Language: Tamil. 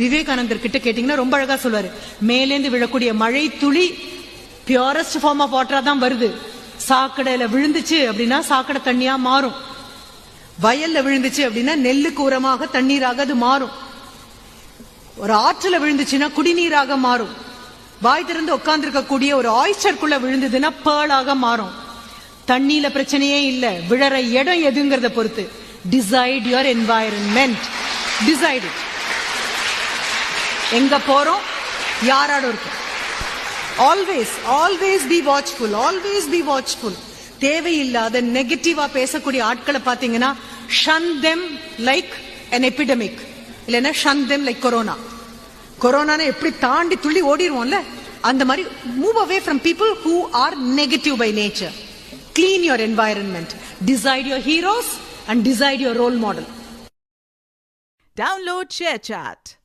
விவேகானந்தர் கிட்ட கேட்டீங்கன்னா ரொம்ப அழகா சொல்வாரு, மேலேந்து விழக்கூடிய மழை துளி பியூரஸ்ட் ஃபார்ம் ஆஃப் வாட்டரா தான் வருது. சாக்கடையில விழுந்துச்சு அப்படின்னா சாக்கடை தண்ணியா மாறும். வயல்ல விழுந்துச்சு அப்படின்னா நெல்லுக்கு உரமாக தண்ணீராக அது மாறும். ஒரு ஆற்றுல விழுந்துச்சுன்னா குடிநீராக மாறும். வாய் திறந்து உட்கார்ந்து இருக்கக்கூடிய ஒரு ஆயிஸ்டருக்குள்ள விழுந்ததுன்னா பேர்லாக மாறும். தண்ணியில பிரச்சனையே இல்ல, விழற இடம் எதுங்கிறத பொறுத்து. Decide your environment, decide it. எங்க போறோம், யாரோட இருக்கும். Always always be watchful, always be watchful. தேவையில்லாத நெகட்டிவா பேசக்கூடிய ஆட்களை பாத்தீங்கன்னா shun them like an epidemic, இல்லைன்னா shun them like corona. கொரோனான எப்படி தாண்டி துள்ளி ஓடிடுவோம்ல, அந்த மாதிரி move away from people who are negative by nature. Clean your environment, decide your heroes and decide your role model. Download ShareChat.